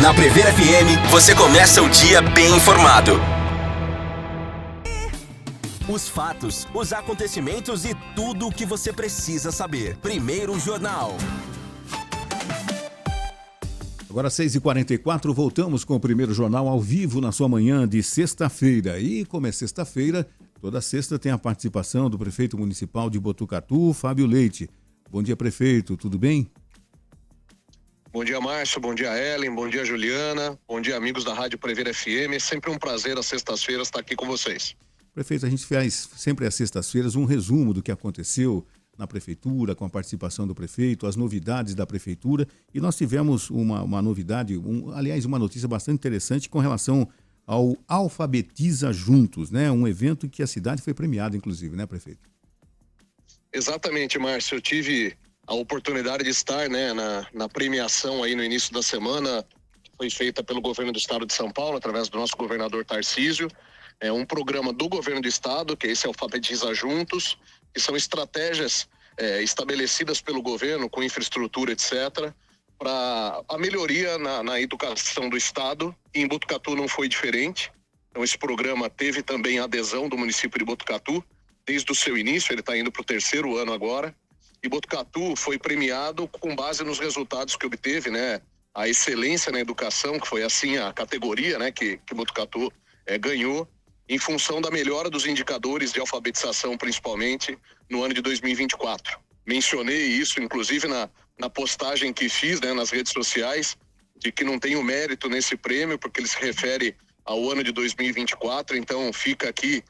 Na Prever FM, você começa o dia bem informado. Os fatos, os acontecimentos e tudo o que você precisa saber. Primeiro Jornal. Agora 6h44, voltamos com o Primeiro Jornal ao vivo na sua manhã de sexta-feira. E como é sexta-feira, toda sexta tem a participação do prefeito municipal de Botucatu, Fábio Leite. Bom dia, prefeito, tudo bem? Bom dia, Márcio, bom dia, Ellen, bom dia, Juliana, bom dia, amigos da Rádio Prever FM. É sempre um prazer às sextas-feiras estar aqui com vocês. Prefeito, a gente faz sempre às sextas-feiras um resumo do que aconteceu na prefeitura, com a participação do prefeito, as novidades da prefeitura, e nós tivemos uma novidade, uma notícia bastante interessante com relação ao Alfabetiza Juntos, né? Um evento que a cidade foi premiada, inclusive, né, prefeito? Exatamente, Márcio. Eu tive a oportunidade de estar, né, na premiação aí no início da semana, que foi feita pelo governo do estado de São Paulo, através do nosso governador Tarcísio. É um programa do governo do estado, que é esse Alfabetiza Juntos, que são estratégias estabelecidas pelo governo com infraestrutura, etc., para a melhoria na educação do estado. E em Botucatu não foi diferente. Então esse programa teve também a adesão do município de Botucatu desde o seu início. Ele está indo para o 3º ano agora. E Botucatu foi premiado com base nos resultados que obteve, né? A excelência na educação, que foi assim a categoria, né, que Botucatu ganhou, em função da melhora dos indicadores de alfabetização, principalmente no ano de 2024. Mencionei isso, inclusive, na postagem que fiz, né, nas redes sociais, de que não tenho mérito nesse prêmio, porque ele se refere ao ano de 2024. Então, fica aqui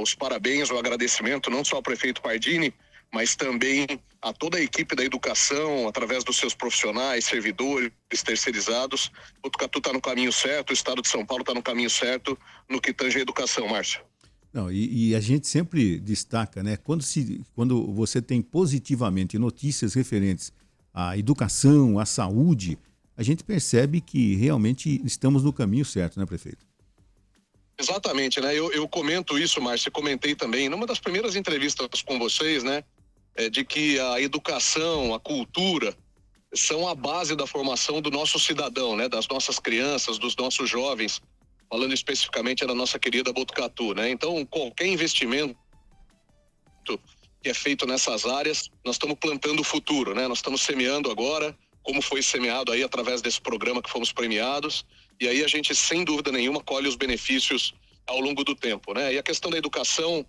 os parabéns, o agradecimento, não só ao prefeito Pardini, mas também a toda a equipe da educação, através dos seus profissionais, servidores, terceirizados. Botucatu está no caminho certo, o estado de São Paulo está no caminho certo no que tange a educação, Márcio. Não, e a gente sempre destaca, né? Quando você tem positivamente notícias referentes à educação, à saúde, a gente percebe que realmente estamos no caminho certo, né, prefeito? Exatamente, né? Eu comento isso, Márcio, comentei também numa das primeiras entrevistas com vocês, né? De que a educação, a cultura são a base da formação do nosso cidadão, né? Das nossas crianças, dos nossos jovens, falando especificamente da nossa querida Botucatu, né? Então, qualquer investimento que é feito nessas áreas, nós estamos plantando o futuro, né? Nós estamos semeando agora, como foi semeado aí através desse programa que fomos premiados, e aí a gente, sem dúvida nenhuma, colhe os benefícios ao longo do tempo, né? E a questão da educação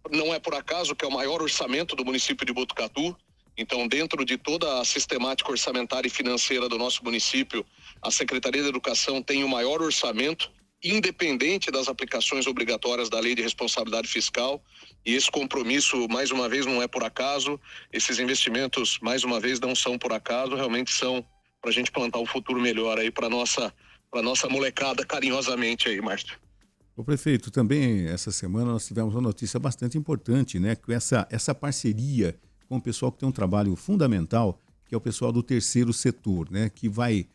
não é por acaso que é o maior orçamento do município de Botucatu. Então, dentro de toda a sistemática orçamentária e financeira do nosso município, a Secretaria da Educação tem o maior orçamento, independente das aplicações obrigatórias da Lei de Responsabilidade Fiscal. E esse compromisso, mais uma vez, não é por acaso. Esses investimentos, mais uma vez, não são por acaso, realmente são para a gente plantar um futuro melhor aí para nossa molecada, carinhosamente aí, Márcio. O prefeito, também essa semana nós tivemos uma notícia bastante importante, né? Com essa parceria com o pessoal que tem um trabalho fundamental, que é o pessoal do terceiro setor, né? Que vai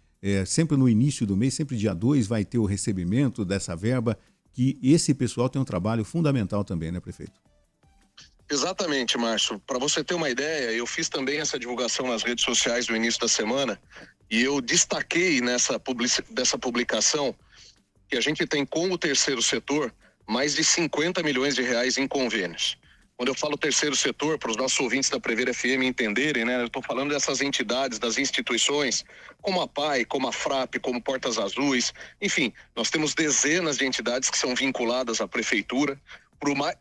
sempre no início do mês, sempre dia 2, vai ter o recebimento dessa verba, que esse pessoal tem um trabalho fundamental também, né, prefeito? Exatamente, Márcio. Para você ter uma ideia, eu fiz também essa divulgação nas redes sociais no início da semana e eu destaquei dessa publicação que a gente tem com o terceiro setor mais de 50 milhões de reais em convênios. Quando eu falo terceiro setor, para os nossos ouvintes da Prever FM entenderem, né, eu estou falando dessas entidades, das instituições, como a PAI, como a FRAP, como Portas Azuis, enfim, nós temos dezenas de entidades que são vinculadas à prefeitura,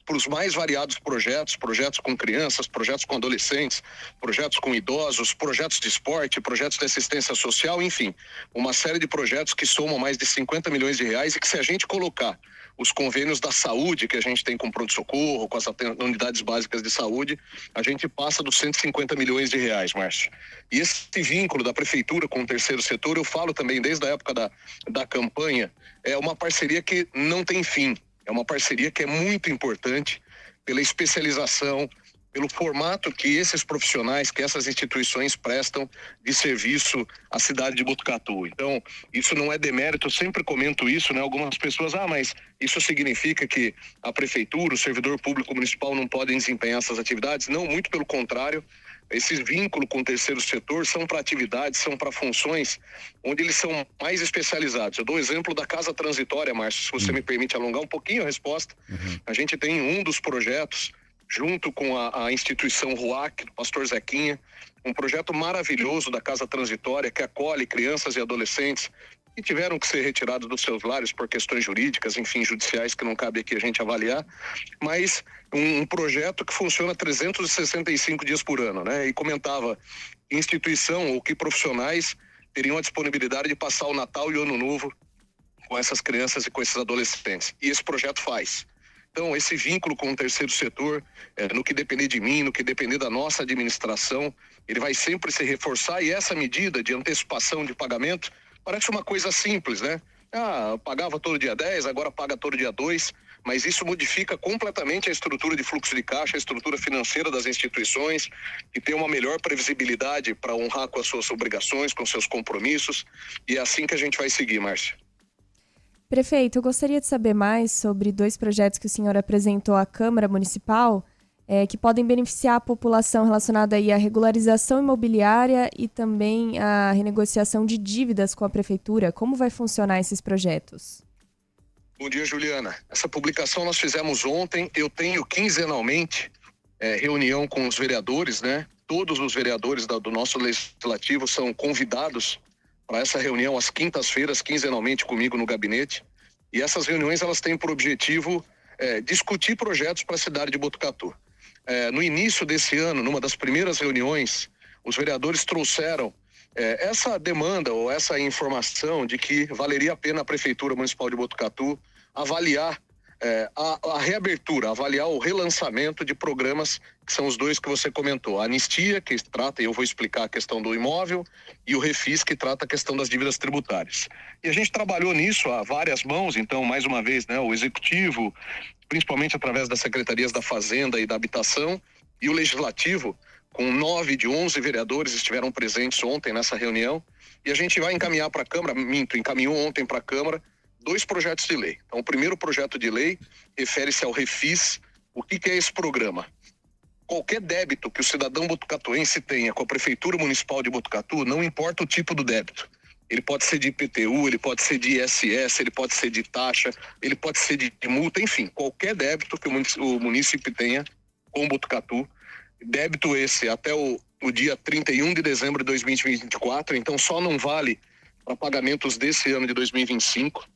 para os mais variados projetos com crianças, projetos com adolescentes, projetos com idosos, projetos de esporte, projetos de assistência social, enfim, uma série de projetos que somam mais de 50 milhões de reais e que, se a gente colocar os convênios da saúde que a gente tem com pronto-socorro, com as unidades básicas de saúde, a gente passa dos 150 milhões de reais, Márcio. E esse vínculo da prefeitura com o terceiro setor, eu falo também desde a época da campanha, é uma parceria que não tem fim. É uma parceria que é muito importante pela especialização, pelo formato que esses profissionais, que essas instituições prestam de serviço à cidade de Botucatu. Então, isso não é demérito, eu sempre comento isso, né? Algumas pessoas, mas isso significa que a prefeitura, o servidor público municipal não podem desempenhar essas atividades? Não, muito pelo contrário. Esse vínculo com o terceiro setor são para atividades, são para funções onde eles são mais especializados. Eu dou o exemplo da Casa Transitória, Márcio, se você me permite alongar um pouquinho a resposta. A gente tem um dos projetos, junto com a instituição RUAC, do pastor Zequinha, um projeto maravilhoso da Casa Transitória que acolhe crianças e adolescentes que tiveram que ser retirados dos seus lares por questões jurídicas, enfim, judiciais, que não cabe aqui a gente avaliar, mas um projeto que funciona 365 dias por ano, né? E comentava instituição ou que profissionais teriam a disponibilidade de passar o Natal e o Ano Novo com essas crianças e com esses adolescentes. E esse projeto faz. Então, esse vínculo com o terceiro setor, no que depender de mim, no que depender da nossa administração, ele vai sempre se reforçar, e essa medida de antecipação de pagamento parece uma coisa simples, né? Pagava todo dia 10, agora paga todo dia 2, mas isso modifica completamente a estrutura de fluxo de caixa, a estrutura financeira das instituições, que tem uma melhor previsibilidade para honrar com as suas obrigações, com seus compromissos, e é assim que a gente vai seguir, Márcia. Prefeito, eu gostaria de saber mais sobre 2 projetos que o senhor apresentou à Câmara Municipal, que podem beneficiar a população relacionada aí à regularização imobiliária e também à renegociação de dívidas com a Prefeitura. Como vai funcionar esses projetos? Bom dia, Juliana. Essa publicação nós fizemos ontem. Eu tenho quinzenalmente reunião com os vereadores, né? Todos os vereadores do nosso legislativo são convidados para essa reunião às quintas-feiras, quinzenalmente comigo no gabinete. E essas reuniões elas têm por objetivo discutir projetos para a cidade de Botucatu. No início desse ano, numa das primeiras reuniões, os vereadores trouxeram essa demanda ou essa informação de que valeria a pena a Prefeitura Municipal de Botucatu avaliar a reabertura, avaliar o relançamento de programas que são os 2 que você comentou. A Anistia, que trata, e eu vou explicar a questão do imóvel, e o Refis, que trata a questão das dívidas tributárias. E a gente trabalhou nisso a várias mãos, então, mais uma vez, né, o Executivo, principalmente através das Secretarias da Fazenda e da Habitação, e o Legislativo, com 9 de 11 vereadores estiveram presentes ontem nessa reunião, e a gente vai encaminhar para a Câmara, encaminhou ontem para a Câmara, 2 projetos de lei. Então, o primeiro projeto de lei refere-se ao Refis. O que é esse programa? Qualquer débito que o cidadão botucatuense tenha com a Prefeitura Municipal de Botucatu, não importa o tipo do débito. Ele pode ser de IPTU, ele pode ser de ISS, ele pode ser de taxa, ele pode ser de multa, enfim, qualquer débito que o município tenha com Botucatu, débito esse até o dia 31 de dezembro de 2024, então só não vale para pagamentos desse ano de 2025.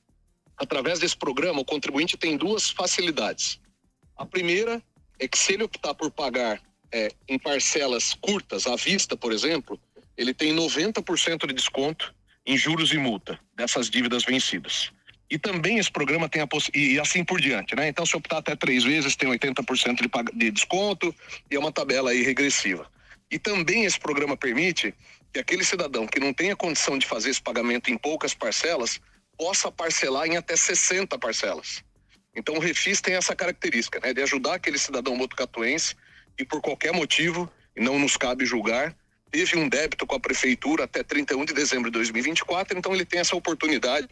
Através desse programa, o contribuinte tem 2 facilidades. A primeira é que se ele optar por pagar em parcelas curtas, à vista, por exemplo, ele tem 90% de desconto em juros e multa dessas dívidas vencidas. E também esse programa tem e assim por diante, né? Então, se optar até 3 vezes, tem 80% de desconto e é uma tabela aí regressiva. E também esse programa permite que aquele cidadão que não tenha condição de fazer esse pagamento em poucas parcelas possa parcelar em até 60 parcelas. Então, o Refis tem essa característica, né, de ajudar aquele cidadão botucatuense que, por qualquer motivo, e não nos cabe julgar, teve um débito com a Prefeitura até 31 de dezembro de 2024, então ele tem essa oportunidade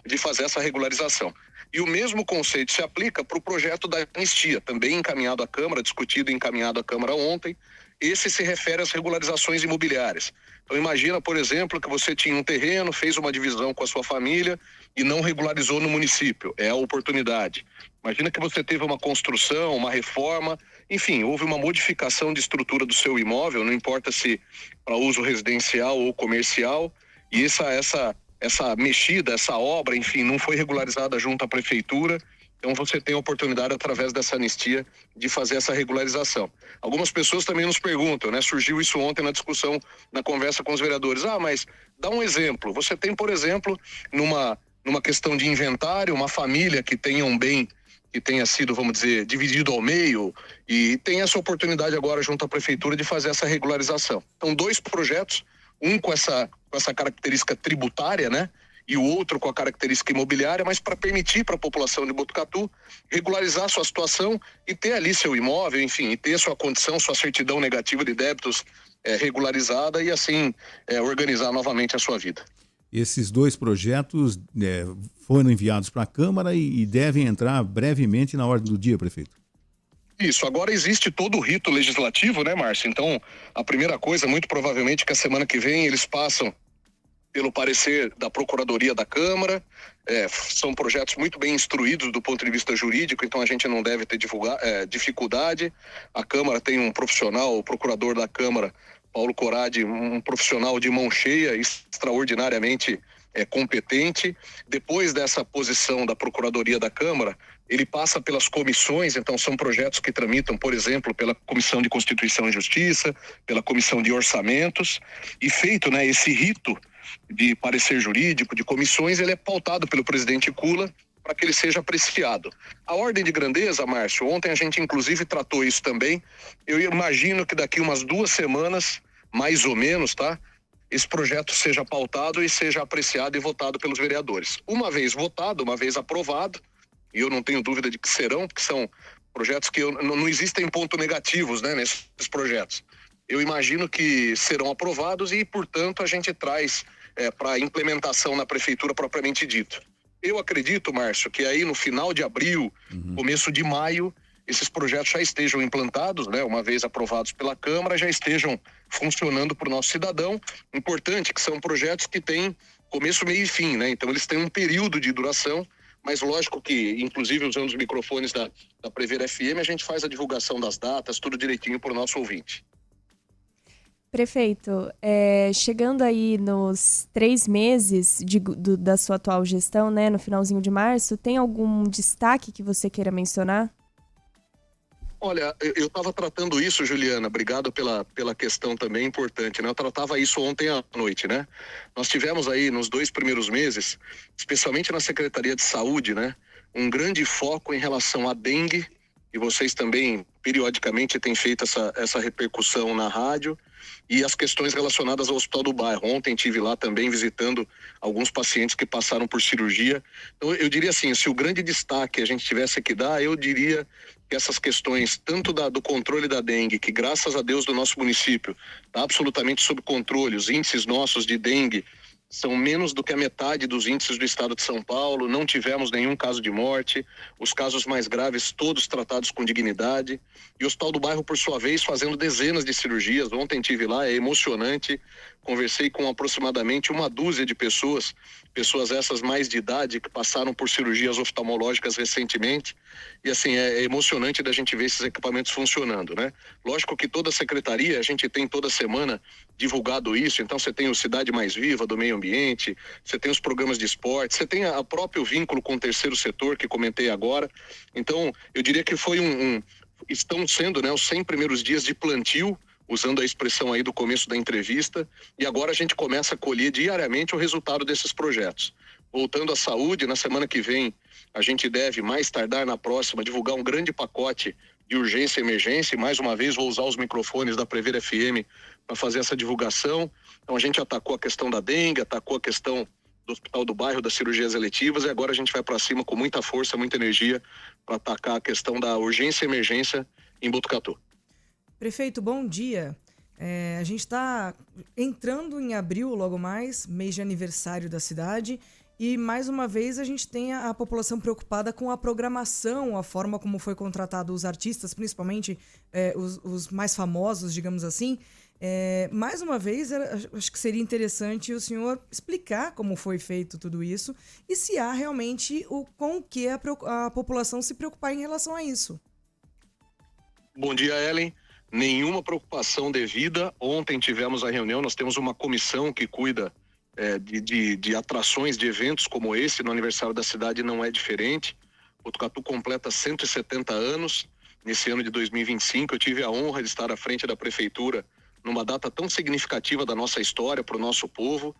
de fazer essa regularização. E o mesmo conceito se aplica para o projeto da anistia, também encaminhado à Câmara, discutido e encaminhado à Câmara ontem. Esse se refere às regularizações imobiliárias. Então imagina, por exemplo, que você tinha um terreno, fez uma divisão com a sua família e não regularizou no município. É a oportunidade. Imagina que você teve uma construção, uma reforma, enfim, houve uma modificação de estrutura do seu imóvel, não importa se para uso residencial ou comercial, e essa mexida, essa obra, enfim, não foi regularizada junto à Prefeitura. Então você tem a oportunidade, através dessa anistia, de fazer essa regularização. Algumas pessoas também nos perguntam, né? Surgiu isso ontem na discussão, na conversa com os vereadores. Mas dá um exemplo. Você tem, por exemplo, numa questão de inventário, uma família que tenha um bem que tenha sido, vamos dizer, dividido ao meio, e tem essa oportunidade agora junto à Prefeitura de fazer essa regularização. Então, 2 projetos, um com essa característica tributária, né? E o outro com a característica imobiliária, mas para permitir para a população de Botucatu regularizar sua situação e ter ali seu imóvel, enfim, e ter sua condição, sua certidão negativa de débitos regularizada e assim organizar novamente a sua vida. Esses 2 projetos foram enviados para a Câmara e devem entrar brevemente na ordem do dia, prefeito. Isso, agora existe todo o rito legislativo, né, Márcio? Então, a primeira coisa, muito provavelmente, que a semana que vem eles passam pelo parecer da Procuradoria da Câmara. São projetos muito bem instruídos do ponto de vista jurídico, então a gente não deve ter dificuldade. A Câmara tem um profissional, o procurador da Câmara, Paulo Corradi, um profissional de mão cheia, extraordinariamente competente. Depois dessa posição da Procuradoria da Câmara, ele passa pelas comissões, então são projetos que tramitam, por exemplo, pela Comissão de Constituição e Justiça, pela Comissão de Orçamentos, e feito, né, esse rito de parecer jurídico, de comissões, ele é pautado pelo presidente Kula para que ele seja apreciado. A ordem de grandeza, Márcio, ontem a gente inclusive tratou isso também. Eu imagino que daqui umas 2 semanas, mais ou menos, tá? Esse projeto seja pautado e seja apreciado e votado pelos vereadores. Uma vez votado, uma vez aprovado, e eu não tenho dúvida de que serão, porque são projetos que não existem pontos negativos, né, nesses projetos. Eu imagino que serão aprovados e, portanto, a gente traz para implementação na prefeitura propriamente dito. Eu acredito, Márcio, que aí no final de abril, começo de maio, esses projetos já estejam implantados, né, uma vez aprovados pela Câmara, já estejam funcionando para o nosso cidadão. Importante que são projetos que têm começo, meio e fim, né? Então eles têm um período de duração, mas lógico que, inclusive usando os microfones da Prever FM, a gente faz a divulgação das datas, tudo direitinho para o nosso ouvinte. Prefeito, chegando aí nos 3 meses da sua atual gestão, né, no finalzinho de março, tem algum destaque que você queira mencionar? Olha, eu estava tratando isso, Juliana, obrigado pela questão também importante, né? Eu tratava isso ontem à noite, né? Nós tivemos aí nos 2 primeiros meses, especialmente na Secretaria de Saúde, né, um grande foco em relação à dengue, e vocês também periodicamente têm feito essa repercussão na rádio, e as questões relacionadas ao Hospital do Bairro. Ontem estive lá também visitando alguns pacientes que passaram por cirurgia. Então, eu diria assim, se o grande destaque a gente tivesse que dar, eu diria que essas questões, tanto do controle da dengue, que graças a Deus do nosso município está absolutamente sob controle, os índices nossos de dengue são menos do que a metade dos índices do estado de São Paulo, não tivemos nenhum caso de morte, os casos mais graves todos tratados com dignidade, e o Hospital do Bairro, por sua vez, fazendo dezenas de cirurgias. Ontem estive lá, é emocionante, conversei com aproximadamente 12 de pessoas essas mais de idade que passaram por cirurgias oftalmológicas recentemente, e assim, é emocionante da gente ver esses equipamentos funcionando, né? Lógico que toda a secretaria, a gente tem toda semana divulgado isso, então você tem o Cidade Mais Viva do meio ambiente, você tem os programas de esporte, você tem o próprio vínculo com o terceiro setor que comentei agora. Então, eu diria que foi estão sendo, né, os 100 primeiros dias de plantio, usando a expressão aí do começo da entrevista, e agora a gente começa a colher diariamente o resultado desses projetos. Voltando à saúde, na semana que vem, a gente deve, mais tardar na próxima, divulgar um grande pacote de urgência e emergência, e mais uma vez vou usar os microfones da Prever FM para fazer essa divulgação. Então a gente atacou a questão da dengue, atacou a questão do Hospital do Bairro, das cirurgias eletivas, e agora a gente vai para cima com muita força, muita energia para atacar a questão da urgência e emergência em Botucatu. Prefeito, bom dia. A gente está entrando em abril, logo mais, mês de aniversário da cidade, e mais uma vez a gente tem a população preocupada com a programação, a forma como foi contratado os artistas, principalmente os mais famosos, digamos assim. Mais uma vez, acho que seria interessante o senhor explicar como foi feito tudo isso e se há realmente com o que a população se preocupar em relação a isso. Bom dia, Ellen. Nenhuma preocupação devida. Ontem tivemos a reunião, nós temos uma comissão que cuida de atrações, de eventos como esse, no aniversário da cidade não é diferente. Botucatu completa 170 anos, nesse ano de 2025, eu tive a honra de estar à frente da prefeitura numa data tão significativa da nossa história para o nosso povo,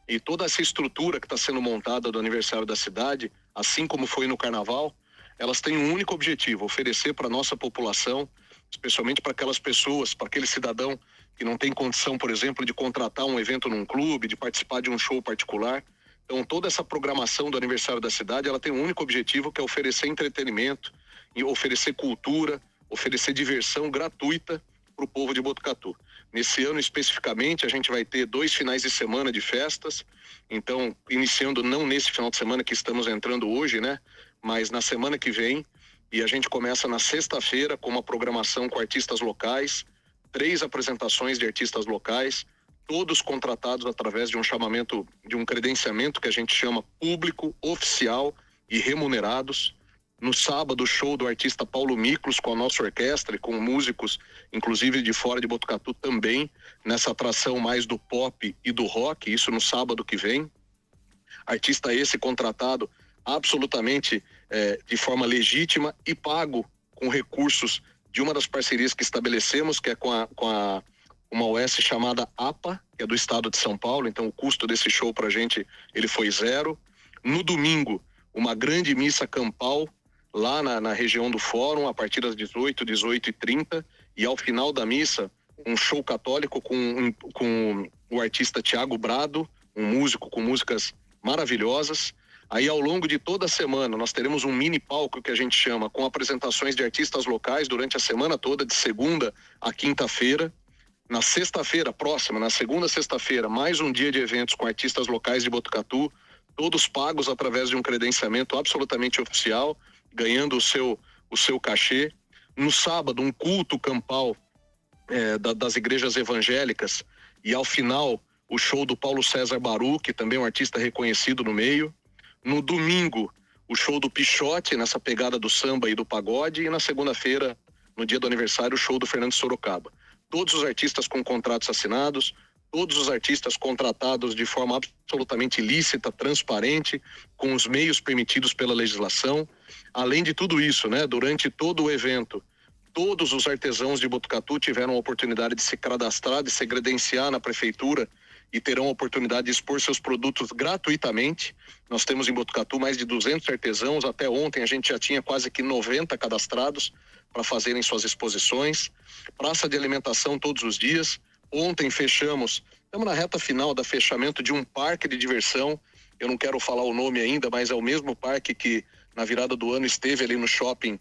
e toda essa estrutura que está sendo montada do aniversário da cidade, assim como foi no Carnaval, elas têm um único objetivo: oferecer para a nossa população, especialmente para aquelas pessoas, para aquele cidadão que não tem condição, por exemplo, de contratar um evento num clube, de participar de um show particular. Então, toda essa programação do aniversário da cidade, ela tem um único objetivo, que é oferecer entretenimento, e oferecer cultura, oferecer diversão gratuita para o povo de Botucatu. Nesse ano, especificamente, a gente vai ter 2 finais de semana de festas. Então, iniciando não nesse final de semana que estamos entrando hoje, né? Mas na semana que vem, e a gente começa na sexta-feira com uma programação com artistas locais, 3 apresentações de artistas locais, todos contratados através de um chamamento, de um credenciamento que a gente chama público, oficial e remunerados. No sábado, show do artista Paulo Miklos com a nossa orquestra e com músicos, inclusive de fora de Botucatu também, nessa atração mais do pop e do rock, isso no sábado que vem. Artista esse contratado absolutamente de forma legítima e pago com recursos de uma das parcerias que estabelecemos, que é com uma OS chamada APA, que é do estado de São Paulo, então o custo desse show pra gente, ele foi 0. No domingo, uma grande missa campal, lá na região do Fórum, a partir das 18h30, e ao final da missa, um show católico com o artista Thiago Brado, um músico com músicas maravilhosas. Aí, ao longo de toda a semana, nós teremos um mini palco que a gente chama, com apresentações de artistas locais durante a semana toda, de segunda a quinta-feira. Na sexta-feira próxima, na segunda sexta-feira, mais um dia de eventos com artistas locais de Botucatu, todos pagos através de um credenciamento absolutamente oficial, ganhando o seu cachê. No sábado, um culto campal das igrejas evangélicas, e ao final, o show do Paulo César Baru, que também é um artista reconhecido no meio. No domingo, o show do Pichote, nessa pegada do samba e do pagode. E na segunda-feira, no dia do aniversário, o show do Fernando Sorocaba. Todos os artistas com contratos assinados, todos os artistas contratados de forma absolutamente lícita, transparente, com os meios permitidos pela legislação. Além de tudo isso, né, durante todo o evento, todos os artesãos de Botucatu tiveram a oportunidade de se cadastrar, de se credenciar na prefeitura, e terão a oportunidade de expor seus produtos gratuitamente. Nós temos em Botucatu mais de 200 artesãos. Até ontem a gente já tinha quase que 90 cadastrados para fazerem suas exposições. Praça de alimentação todos os dias. Ontem fechamos, estamos na reta final do fechamento de um parque de diversão. Eu não quero falar o nome ainda, mas é o mesmo parque que na virada do ano esteve ali no shopping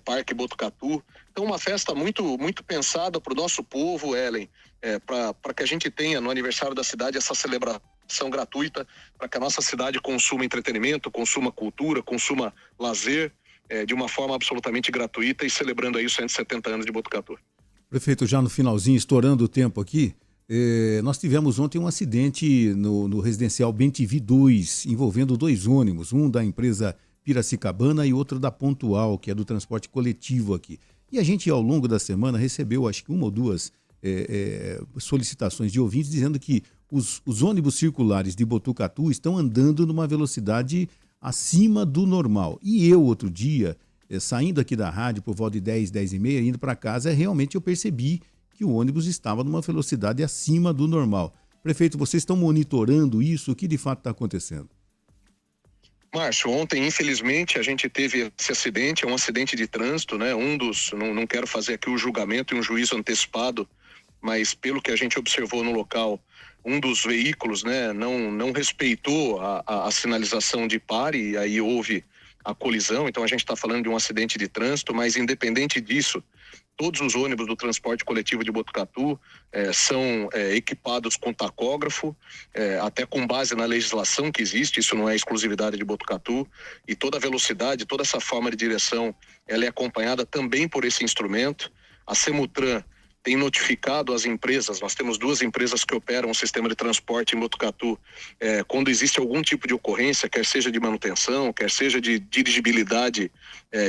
Parque Botucatu. Então, uma festa muito, muito pensada para o nosso povo, Ellen, para que a gente tenha no aniversário da cidade essa celebração gratuita, para que a nossa cidade consuma entretenimento, consuma cultura, consuma lazer, de uma forma absolutamente gratuita, e celebrando aí os 170 anos de Botucatu. Prefeito, já no finalzinho, estourando o tempo aqui, nós tivemos ontem um acidente no residencial BenTV 2, envolvendo 2 ônibus, um da empresa Piracicabana e outro da Pontual, que é do transporte coletivo aqui. E a gente, ao longo da semana, recebeu, acho que 1 ou 2 solicitações de ouvintes dizendo que os ônibus circulares de Botucatu estão andando numa velocidade acima do normal. E eu, outro dia, saindo aqui da rádio por volta de 10, 10h30, indo para casa, realmente eu percebi que o ônibus estava numa velocidade acima do normal. Prefeito, vocês estão monitorando isso? O que de fato está acontecendo? Márcio, ontem, infelizmente, a gente teve esse acidente, é um acidente de trânsito, né? Não quero fazer aqui o julgamento e um juízo antecipado, mas pelo que a gente observou no local, um dos veículos, né, não respeitou a sinalização de pare, e aí houve a colisão. Então a gente está falando de um acidente de trânsito, mas independente disso, todos os ônibus do transporte coletivo de Botucatu são equipados com tacógrafo, até com base na legislação que existe, isso não é exclusividade de Botucatu, e toda a velocidade, toda essa forma de direção, ela é acompanhada também por esse instrumento. A Semutran tem notificado as empresas, nós temos 2 empresas que operam o sistema de transporte em Botucatu, quando existe algum tipo de ocorrência, quer seja de manutenção, quer seja de dirigibilidade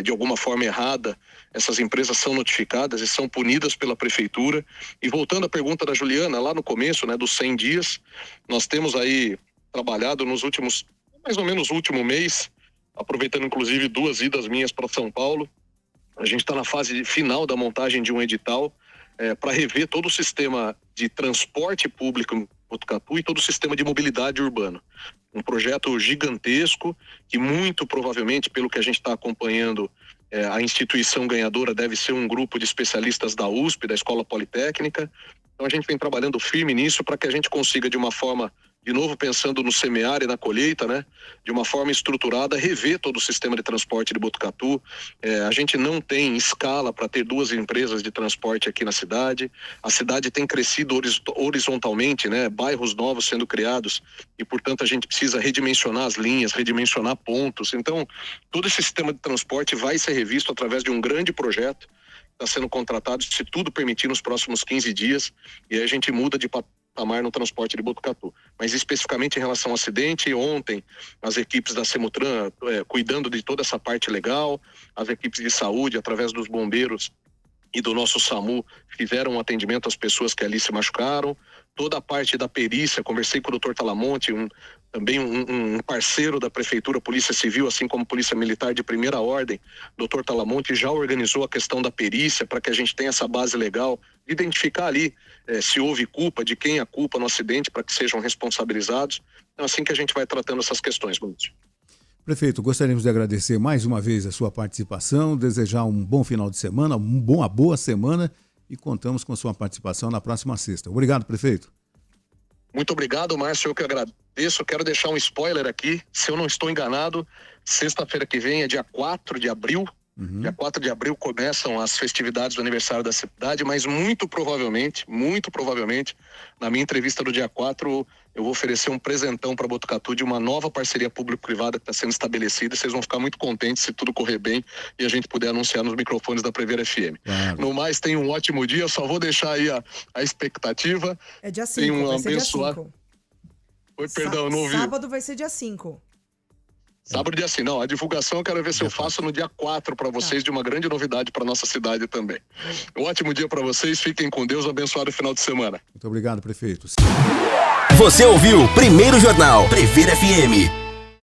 de alguma forma errada, essas empresas são notificadas e são punidas pela prefeitura. E voltando à pergunta da Juliana, lá no começo, né, dos 100 dias, nós temos aí trabalhado nos últimos, mais ou menos último mês, aproveitando inclusive 2 idas minhas para São Paulo. A gente está na fase final da montagem de um edital para rever todo o sistema de transporte público em Botucatu e todo o sistema de mobilidade urbana. Um projeto gigantesco que muito provavelmente, pelo que a gente está acompanhando, a instituição ganhadora deve ser um grupo de especialistas da USP, da Escola Politécnica. Então a gente vem trabalhando firme nisso para que a gente consiga, de uma forma de novo pensando no semear e na colheita, né? De uma forma estruturada, rever todo o sistema de transporte de Botucatu. A gente não tem escala para ter 2 empresas de transporte aqui na cidade. A cidade tem crescido horizontalmente, né? Bairros novos sendo criados e, portanto, a gente precisa redimensionar as linhas, redimensionar pontos. Então, todo esse sistema de transporte vai ser revisto através de um grande projeto que está sendo contratado, se tudo permitir, nos próximos 15 dias, e aí a gente muda de patamar no transporte de Botucatu. Mas especificamente em relação ao acidente, ontem as equipes da Semutran cuidando de toda essa parte legal, as equipes de saúde, através dos bombeiros e do nosso SAMU, fizeram um atendimento às pessoas que ali se machucaram. Toda a parte da perícia, conversei com o Dr. Talamonte, também um parceiro da Prefeitura, Polícia Civil, assim como Polícia Militar de primeira ordem. Dr. Talamonte já organizou a questão da perícia para que a gente tenha essa base legal, de identificar ali se houve culpa, de quem é a culpa no acidente, para que sejam responsabilizados. Então, assim que a gente vai tratando essas questões, Maurício. Prefeito, gostaríamos de agradecer mais uma vez a sua participação, desejar um bom final de semana, uma boa semana, e contamos com a sua participação na próxima sexta. Obrigado, prefeito. Muito obrigado, Márcio, eu que agradeço. Quero deixar um spoiler aqui, se eu não estou enganado, sexta-feira que vem é dia 4 de abril. Dia 4 de abril começam as festividades do aniversário da cidade, mas muito provavelmente, na minha entrevista do dia 4, eu vou oferecer um presentão para Botucatu de uma nova parceria público-privada que está sendo estabelecida. Vocês vão ficar muito contentes se tudo correr bem e a gente puder anunciar nos microfones da Prevera FM. Claro. No mais, tenham um ótimo dia, só vou deixar aí a expectativa. É dia 5, vai ser dia 5. Oi, perdão, não ouvi. Sábado vai ser dia 5. Sábado dia 5, não, a divulgação eu quero ver se eu faço no dia 4 para vocês, de uma grande novidade para nossa cidade também. Um ótimo dia para vocês, fiquem com Deus, abençoado final de semana. Muito obrigado, prefeito. Você ouviu Primeiro Jornal, Prevera FM.